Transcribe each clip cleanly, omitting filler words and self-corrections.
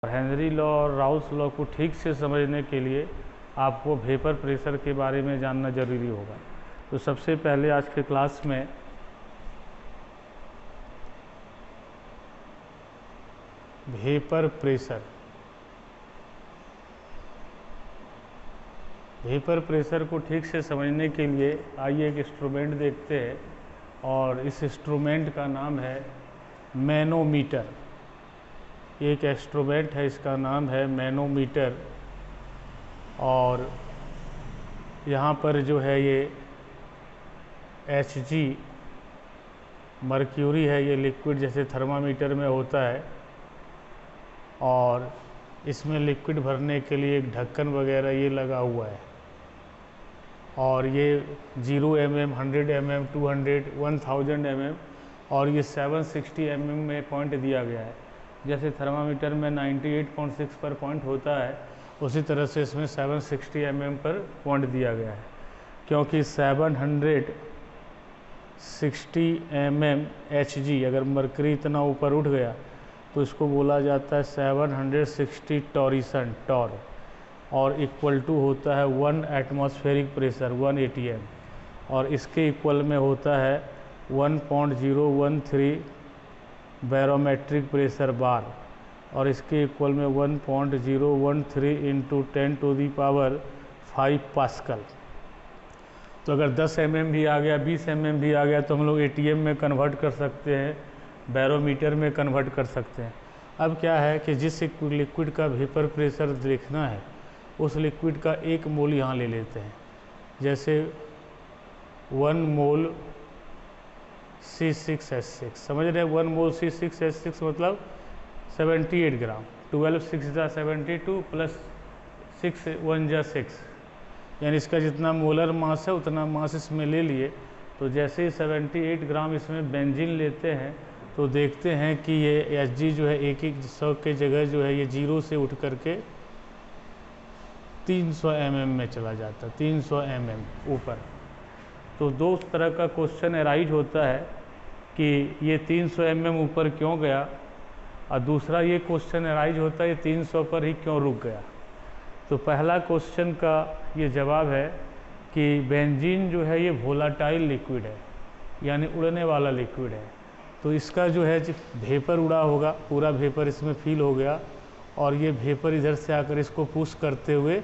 Henry law और Raoult's law को ठीक से समझने के लिए आपको वेपर प्रेशर के बारे में जानना ज़रूरी होगा। तो सबसे पहले आज के क्लास में वेपर प्रेशर को ठीक से समझने के लिए आइए एक इंस्ट्रूमेंट देखते हैं, और इस इंस्ट्रूमेंट का नाम है मैनोमीटर। एक इंस्ट्रूमेंट है, इसका नाम है मैनोमीटर। और यहाँ पर जो है ये Hg मर्क्यूरी है, ये लिक्विड जैसे थर्मामीटर में होता है, और इसमें लिक्विड भरने के लिए एक ढक्कन वगैरह ये लगा हुआ है। और ये 0 mm, 100 mm, 200, 1000 mm और ये 760 mm में पॉइंट दिया गया है। जैसे थर्मामीटर में 98.6 पर पॉइंट होता है, उसी तरह से इसमें 760 mm पर पॉइंट दिया गया है, क्योंकि 760 mm Hg अगर मरकरी इतना ऊपर उठ गया तो इसको बोला जाता है 760 टॉरिसन टॉर, और इक्वल टू होता है 1 एटमॉस्फेरिक प्रेशर 1 atm, और इसके इक्वल में होता है 1.013 बैरोमेट्रिक प्रेशर बार, और इसके इक्वल में 1.013 इंटू 10⁵ पास्कल। तो अगर 10 mm भी आ गया, 20 mm भी आ गया, तो हम लोग atm में कन्वर्ट कर सकते हैं, बैरोमीटर में कन्वर्ट कर सकते हैं। अब क्या है कि जिस लिक्विड का वेपर प्रेशर देखना है, उस लिक्विड का 1 मोल यहाँ ले लेते हैं। जैसे 1 मोल C6H6, समझ रहे हैं? 1 मोल C6H6 मतलब 78 ग्राम। 12 6 जा 72 प्लस 6 1 जा 6, यानी इसका जितना मोलर मास है उतना मास इसमें ले लिए। तो जैसे ही 78 ग्राम इसमें बेंजीन लेते हैं, तो देखते हैं कि ये Hg जो है 100 के जगह जो है ये 0 से उठ करके 300 mm में चला जाता है, 300 mm ऊपर। तो दो तरह का क्वेश्चन अराइज होता है कि ये 300 mm ऊपर क्यों गया, और दूसरा ये क्वेश्चन अराइज होता है ये 300 पर ही क्यों रुक गया। तो पहला क्वेश्चन का ये जवाब है कि बेंजीन जो है ये वोलाटाइल लिक्विड है, यानी उड़ने वाला लिक्विड है। तो इसका जो है वेपर उड़ा होगा, पूरा वेपर इसमें फील हो गया, और ये वेपर इधर से आकर इसको पुश करते हुए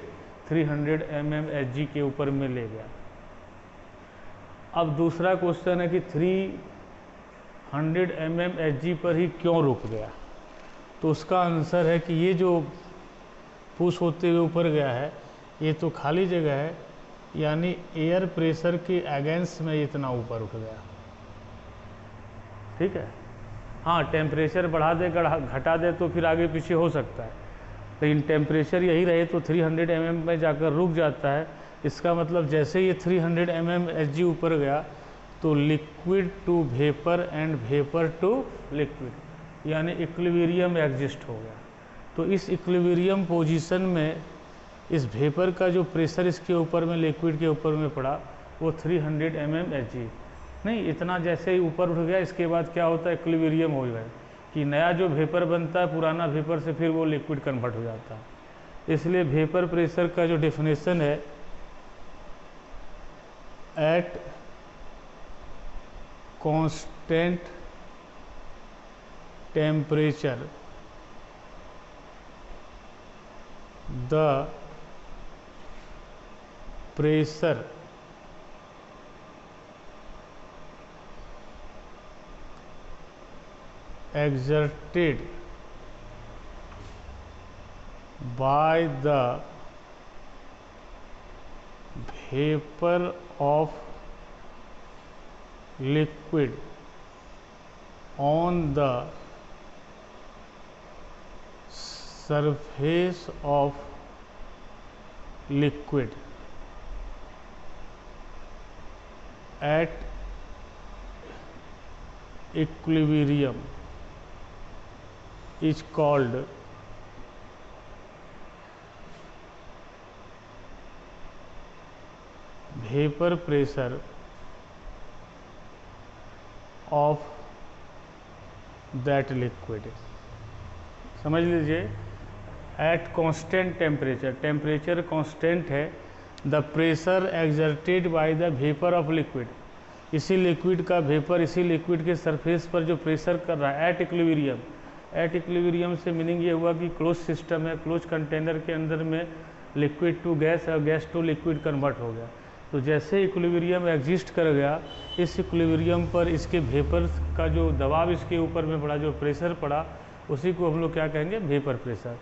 300 mm Hg के ऊपर में ले गया। अब दूसरा क्वेश्चन है कि 300 mm Hg पर ही क्यों रुक गया। तो उसका आंसर है कि ये जो पुश होते हुए ऊपर गया है, ये तो खाली जगह है, यानी एयर प्रेशर के अगेंस्ट में इतना ऊपर उठ गया। ठीक है, हाँ, टेम्परेचर बढ़ा दे घटा दे तो फिर आगे पीछे हो सकता है, लेकिन टेम्परेचर यही रहे तो 300 mm में जाकर रुक जाता है। इसका मतलब जैसे ये 300 mm Hg ऊपर गया तो liquid to vapour and vapour to liquid, यानी इक्विलिब्रियम एग्जिस्ट हो गया। तो इस इक्विलिब्रियम पोजीशन में इस वेपर का जो प्रेशर इसके ऊपर में लिक्विड के ऊपर में पड़ा वो 300 mm Hg नहीं, इतना जैसे ही ऊपर उठ गया, इसके बाद क्या होता है, इक्विलिब्रियम हो गया कि नया जो वेपर बनता है पुराना वेपर से फिर वो लिक्विड कन्वर्ट हो जाता है। इसलिए वेपर प्रेशर का जो डेफिनेशन है, eight constant temperature the pressure exerted by the vapor of liquid on the surface of liquid at equilibrium is called vapor pressure of that liquid। समझ लीजिए at constant temperature, temperature constant है, the pressure exerted by the vapour of liquid, इसी liquid का vapour इसी liquid के surface पर जो pressure कर रहा है एट इक्विलिब्रियम। एट इक्विलिब्रियम से मीनिंग ये हुआ कि क्लोज सिस्टम है, क्लोज कंटेनर के अंदर में लिक्विड टू गैस और गैस टू लिक्विड कन्वर्ट हो गया। तो जैसे इक्विलिब्रियम एग्जिस्ट कर गया, इस इक्विलिब्रियम पर इसके वेपर का जो दबाव इसके ऊपर में पड़ा, जो प्रेशर पड़ा, उसी को हम लोग क्या कहेंगे, वेपर प्रेशर।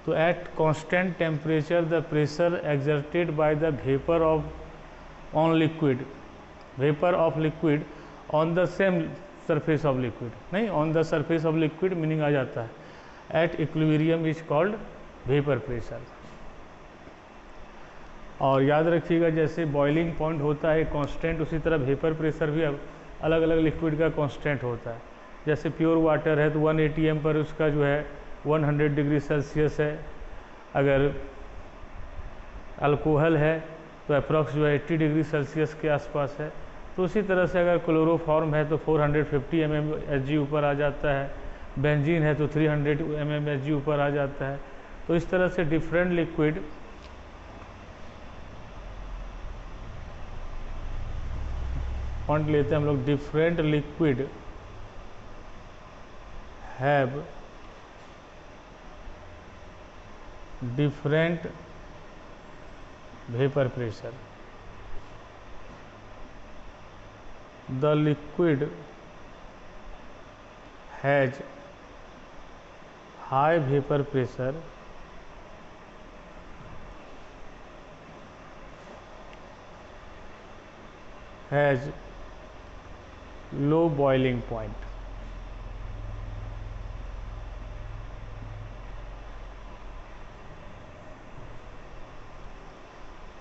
तो at constant temperature the pressure exerted by the vapour of on liquid, vapour of liquid on the same surface of liquid, नहीं on the surface of liquid meaning आ जाता है at equilibrium is called vapour pressure. और याद रखिएगा जैसे boiling point होता है कांस्टेंट, उसी तरह वेपर प्रेशर भी अलग अलग लिक्विड का कांस्टेंट होता है। जैसे प्योर वाटर है तो 180 atm पर उसका जो है 100 डिग्री सेल्सियस है, अगर अल्कोहल है तो अप्रॉक्स जो है 80 डिग्री सेल्सियस के आसपास है। तो उसी तरह से अगर क्लोरोफॉर्म है तो 450 mmHg ऊपर आ जाता है, बेंजीन है तो 300 mmHg ऊपर आ जाता है। तो इस तरह से डिफरेंट लिक्विड पॉइंट लेते हैं हम लोग, different liquid have different vapour pressure. The liquid has high vapor pressure has low boiling point।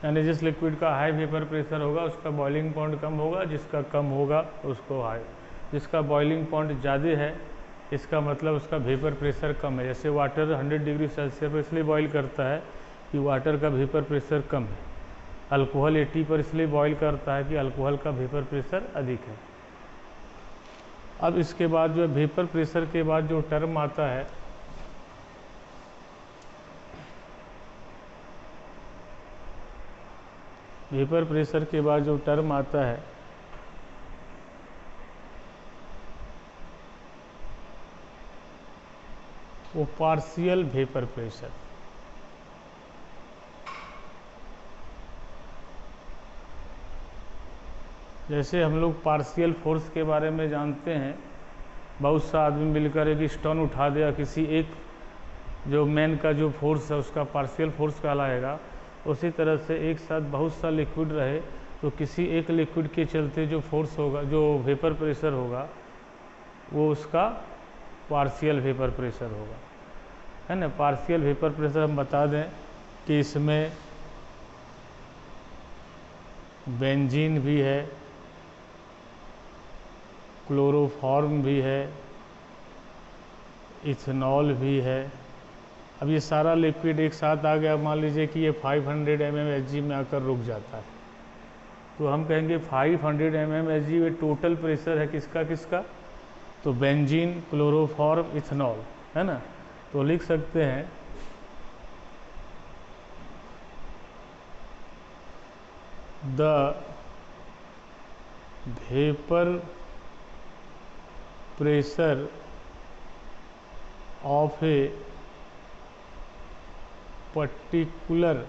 यानी जिस लिक्विड का हाई वेपर प्रेशर होगा उसका बॉइलिंग पॉइंट कम होगा, जिसका कम होगा उसको हाई, जिसका बॉइलिंग पॉइंट ज़्यादा है इसका मतलब उसका वेपर प्रेशर कम है। जैसे वाटर 100 डिग्री सेल्सियस पर इसलिए बॉईल करता है कि वाटर का वेपर प्रेशर कम है, अल्कोहल 80 पर इसलिए बॉईल करता है कि अल्कोहल का वेपर प्रेशर अधिक है। अब इसके बाद जो वेपर प्रेशर के बाद जो टर्म आता है वेपर प्रेशर के बाद जो टर्म आता है वो पार्शियल वेपर प्रेशर। जैसे हम लोग पार्शियल फोर्स के बारे में जानते हैं, बहुत सा आदमी मिलकर एक स्टोन उठा दिया, किसी एक जो मैन का जो फोर्स है उसका पार्शियल फोर्स कहलाएगा। उसी तरह से एक साथ बहुत सा लिक्विड रहे तो किसी एक लिक्विड के चलते जो फोर्स होगा, जो वेपर प्रेशर होगा, वो उसका पार्शियल वेपर प्रेशर होगा, है ना। पार्शियल वेपर प्रेशर हम बता दें कि इसमें बेंजीन भी है, क्लोरोफॉर्म भी है, इथेनॉल भी है। अब ये सारा लिक्विड एक साथ आ गया, मान लीजिए कि ये 500 mmHg में आकर रुक जाता है, तो हम कहेंगे 500 mmHg में टोटल प्रेशर है किसका किसका, तो बेंजीन, क्लोरोफॉर्म, इथेनॉल, है ना। तो लिख सकते हैं the vapour pressure of A particular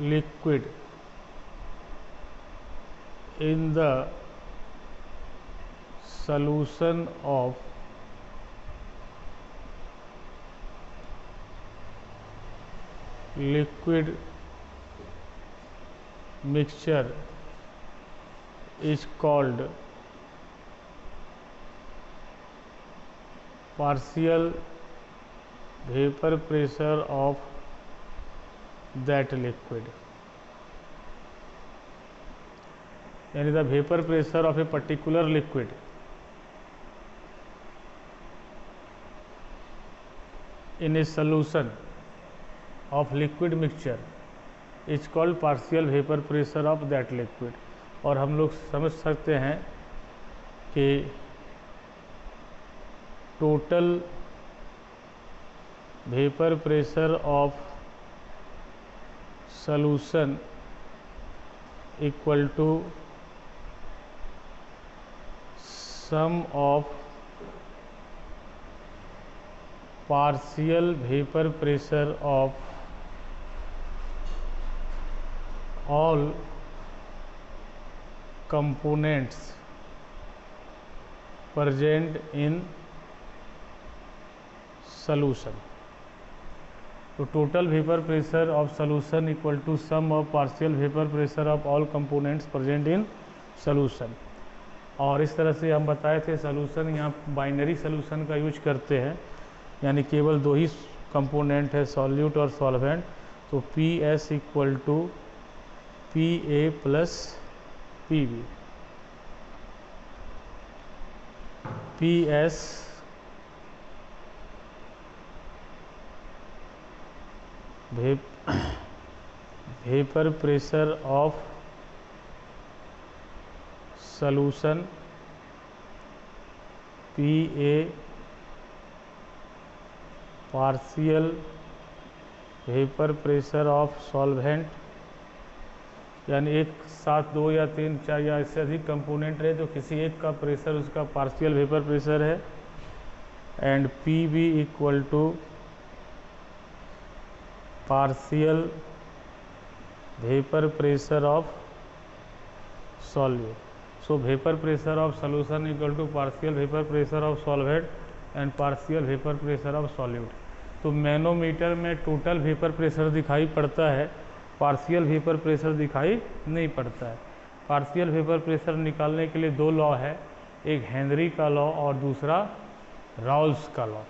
liquid in the solution of liquid mixture is called partial vapour pressure of that liquid. यानी the vapour pressure of a particular liquid in a solution of liquid mixture is called partial vapour pressure of that liquid. और हम लोग समझ सकते हैं कि total vapour pressure of solution equal to sum of partial vapour pressure of all components present in solution. तो total vapour pressure of solution equal to sum of partial vapour pressure of all components present in solution. और इस तरह से हम बताए थे solution यहाँ binary solution का यूज करते हैं, यानी केवल दो ही कंपोनेंट है, सॉल्यूट और सॉल्वेंट। तो P S equal to P A plus P B. P S vapour pressure of solution, P A partial vapour pressure of solvent, यानी एक साथ दो या तीन चार या इससे अधिक कंपोनेंट रहे तो किसी एक का प्रेशर उसका पार्शियल वेपर प्रेशर है। And P B equal to partial vapour pressure of solute. So vapour pressure of solution equal to partial vapour pressure of solvent and partial vapour pressure of solute. तो manometer में total vapour pressure दिखाई पड़ता है, partial vapour pressure दिखाई नहीं पड़ता है। Partial vapour pressure निकालने के लिए दो लॉ है, एक हेनरी का लॉ और दूसरा राउल्स का लॉ।